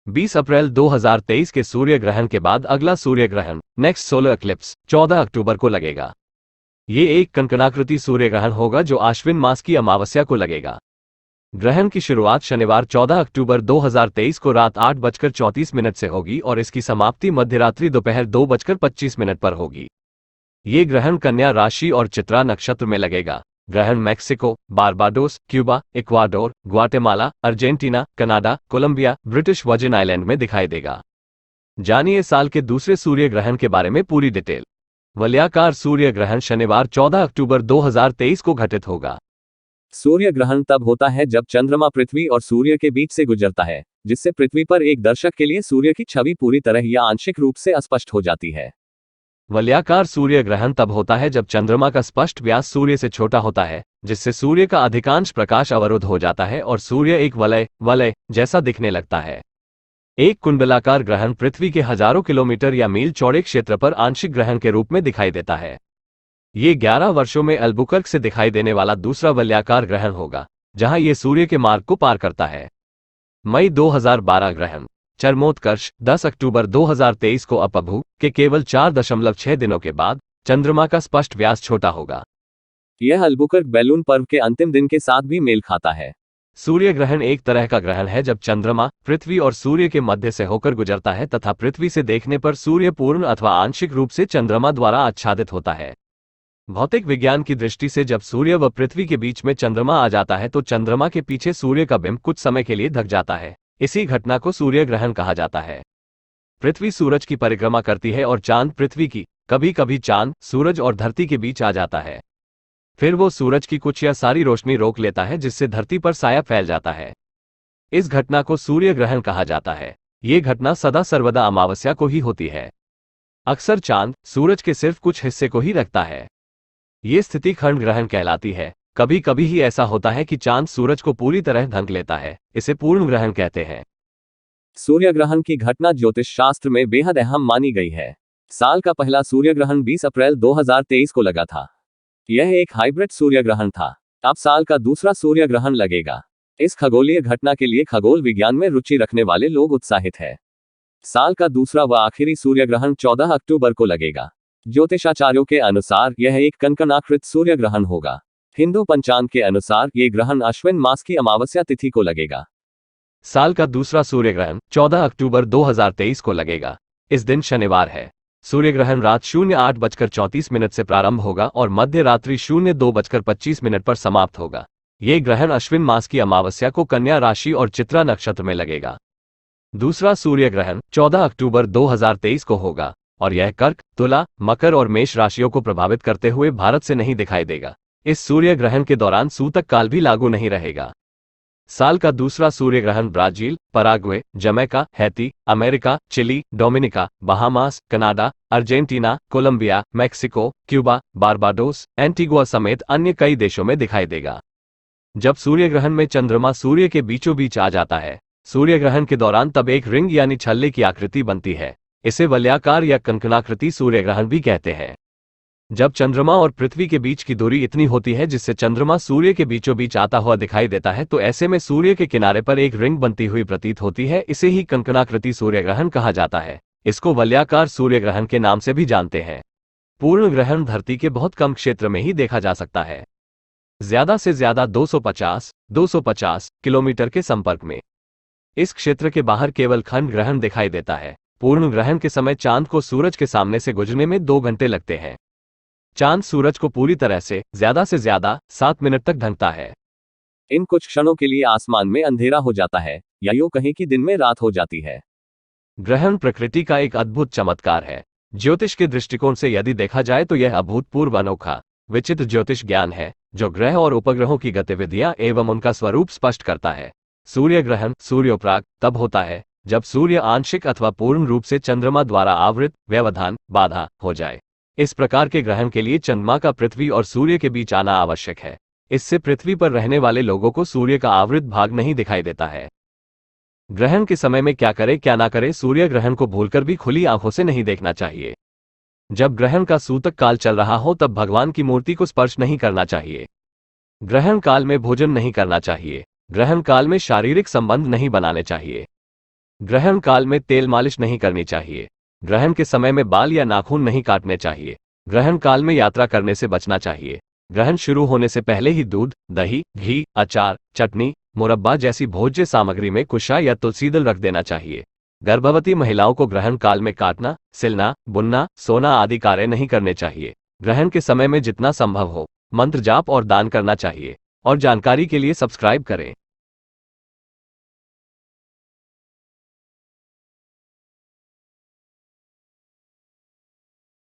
20 अप्रैल 2023 के सूर्य ग्रहण के बाद अगला सूर्य ग्रहण नेक्स्ट सोलर इक्लिप्स 14 अक्टूबर को लगेगा। ये एक कंकणाकृति सूर्य ग्रहण होगा जो आश्विन मास की अमावस्या को लगेगा। ग्रहण की शुरुआत शनिवार 14 अक्टूबर 2023 को रात 8:34 से होगी और इसकी समाप्ति मध्यरात्रि दोपहर 2:25 पर होगी। ये ग्रहण कन्या राशि और चित्रा नक्षत्र में लगेगा। ग्रहण Mexico, Barbados, Cuba, Ecuador, Guatemala, Argentina, Canada, Colombia, British Virgin Island में दिखाई देगा। जानिए साल के दूसरे सूर्य ग्रहण के बारे में पूरी डिटेल। वलयाकार सूर्य ग्रहण शनिवार 14 अक्टूबर 2023 को घटित होगा। सूर्य ग्रहण तब होता है जब चंद्रमा पृथ्वी और सूर्य के बीच से गुजरता है, जिससे पृथ्वी पर एक दर्शक के लिए सूर्य की छवि पूरी तरह या आंशिक रूप से अस्पष्ट हो जाती है। वलयाकार सूर्य ग्रहण तब होता है जब चंद्रमा का स्पष्ट व्यास सूर्य से छोटा होता है, जिससे सूर्य का अधिकांश प्रकाश अवरुद्ध हो जाता है और सूर्य एक वलय जैसा दिखने लगता है। एक कुंडलाकार ग्रहण पृथ्वी के हजारों किलोमीटर या मील चौड़े क्षेत्र पर आंशिक ग्रहण के रूप में दिखाई देता है। ये 11 वर्षों में अल्बुकर्क से दिखाई देने वाला दूसरा वलयाकार ग्रहण होगा, जहां ये सूर्य के मार्ग को पार करता है। मई 2012 ग्रहण चरमोत्कर्ष 10 अक्टूबर 2023 को अपभू के केवल 4.6 दिनों के बाद चंद्रमा का स्पष्ट व्यास छोटा होगा। यह अल्बुकर्क बैलून पर्व के अंतिम दिन के साथ भी मेल खाता है। सूर्य ग्रहण एक तरह का ग्रहण है जब चंद्रमा पृथ्वी और सूर्य के मध्य से होकर गुजरता है तथा पृथ्वी से देखने पर सूर्य पूर्ण अथवा आंशिक रूप से चंद्रमा द्वारा आच्छादित होता है। भौतिक विज्ञान की दृष्टि से जब सूर्य व पृथ्वी के बीच में चंद्रमा आ जाता है तो चंद्रमा के पीछे सूर्य का बिंब कुछ समय के लिए ढक जाता है। इसी घटना को सूर्य ग्रहण कहा जाता है। पृथ्वी सूरज की परिक्रमा करती है और चांद पृथ्वी की, कभी कभी चांद सूरज और धरती के बीच आ जाता है। फिर वो सूरज की कुछ या सारी रोशनी रोक लेता है, जिससे धरती पर साया फैल जाता है। इस घटना को सूर्य ग्रहण कहा जाता है। ये घटना सदा सर्वदा अमावस्या को ही होती है। अक्सर चांद सूरज के सिर्फ कुछ हिस्से को ही रखता है। ये स्थिति खंड ग्रहण कहलाती है। कभी कभी ही ऐसा होता है कि चांद सूरज को पूरी तरह ढक लेता है। इसे पूर्ण ग्रहण कहते हैं। सूर्य ग्रहण की घटना ज्योतिष शास्त्र में बेहद अहम मानी गई है। साल का पहला सूर्य ग्रहण 20 अप्रैल 2023 को लगा था। यह एक हाइब्रिड सूर्य ग्रहण था। अब साल का दूसरा सूर्य ग्रहण लगेगा। इस खगोलीय घटना के लिए खगोल विज्ञान में रुचि रखने वाले लोग उत्साहित हैं। साल का दूसरा व आखिरी सूर्य ग्रहण 14 अक्टूबर को लगेगा। ज्योतिषाचार्यों के अनुसार यह एक कंकणाकृत सूर्य ग्रहण होगा। हिंदू पंचांग के अनुसार ये ग्रहण अश्विन मास की अमावस्या तिथि को लगेगा। साल का दूसरा सूर्य ग्रहण 14 अक्टूबर 2023 को लगेगा। इस दिन शनिवार है। सूर्य ग्रहण रात 08:34 से प्रारंभ होगा और मध्य रात्रि 02:25 पर समाप्त होगा। ये ग्रहण अश्विन मास की अमावस्या को कन्या राशि और चित्रा नक्षत्र में लगेगा। दूसरा सूर्य ग्रहण 14 अक्टूबर 2023 को होगा और यह कर्क, तुला, मकर और मेष राशियों को प्रभावित करते हुए भारत से नहीं दिखाई देगा। इस सूर्य ग्रहण के दौरान सूतक काल भी लागू नहीं रहेगा। साल का दूसरा सूर्य ग्रहण Brazil, Paraguay, Jamaica, Haiti, America, Chile, Dominica, Bahamas, Canada, Argentina, Colombia, Mexico, Cuba, Barbados, Antigua समेत अन्य कई देशों में दिखाई देगा। जब सूर्य ग्रहण में चंद्रमा सूर्य के बीचों बीच आ जाता है, सूर्य ग्रहण के दौरान तब एक रिंग यानी छल्ले की आकृति बनती है। इसे वलयाकार या कंकणाकृति सूर्य ग्रहण भी कहते हैं। जब चंद्रमा और पृथ्वी के बीच की दूरी इतनी होती है जिससे चंद्रमा सूर्य के बीचों बीच आता हुआ दिखाई देता है, तो ऐसे में सूर्य के किनारे पर एक रिंग बनती हुई प्रतीत होती है। इसे ही कंकणाकृति सूर्य ग्रहण कहा जाता है। इसको वलयाकार सूर्य ग्रहण के नाम से भी जानते हैं। पूर्ण ग्रहण धरती के बहुत कम क्षेत्र में ही देखा जा सकता है, ज्यादा से ज्यादा 250 किलोमीटर के संपर्क में। इस क्षेत्र के बाहर केवल खंड ग्रहण दिखाई देता है। पूर्ण ग्रहण के समय चांद को सूरज के सामने से गुजरने में 2 घंटे लगते हैं। चांद सूरज को पूरी तरह से ज्यादा 7 मिनट तक ढकता है। इन कुछ क्षणों के लिए आसमान में अंधेरा हो जाता है, या यूं कहीं कि दिन में रात हो जाती है। ग्रहण प्रकृति का एक अद्भुत चमत्कार है। ज्योतिष के दृष्टिकोण से यदि देखा जाए तो यह अभूतपूर्व अनोखा विचित्र ज्योतिष ज्ञान है, जो ग्रह और उपग्रहों की गतिविधियां एवं उनका स्वरूप स्पष्ट करता है। सूर्य ग्रहण सूर्योपराग तब होता है जब सूर्य आंशिक अथवा पूर्ण रूप से चंद्रमा द्वारा आवृत, व्यवधान, बाधा हो जाए। इस प्रकार के ग्रहण के लिए चंद्रमा का पृथ्वी और सूर्य के बीच आना आवश्यक है। इससे पृथ्वी पर रहने वाले लोगों को सूर्य का आवृत भाग नहीं दिखाई देता है। ग्रहण के समय में क्या करें क्या ना करें। सूर्य ग्रहण को भूलकर भी खुली आंखों से नहीं देखना चाहिए। जब ग्रहण का सूतक काल चल रहा हो तब भगवान की मूर्ति को स्पर्श नहीं करना चाहिए। ग्रहण काल में भोजन नहीं करना चाहिए। ग्रहण काल में शारीरिक संबंध नहीं बनाने चाहिए। ग्रहण काल में तेल मालिश नहीं करनी चाहिए। ग्रहण के समय में बाल या नाखून नहीं काटने चाहिए। ग्रहण काल में यात्रा करने से बचना चाहिए। ग्रहण शुरू होने से पहले ही दूध, दही, घी, अचार, चटनी, मुरब्बा जैसी भोज्य सामग्री में कुशा या तुलसीदल रख देना चाहिए। गर्भवती महिलाओं को ग्रहण काल में काटना, सिलना, बुनना, सोना आदि कार्य नहीं करने चाहिए। ग्रहण के समय में जितना संभव हो मंत्र जाप और दान करना चाहिए। और जानकारी के लिए सब्सक्राइब करें।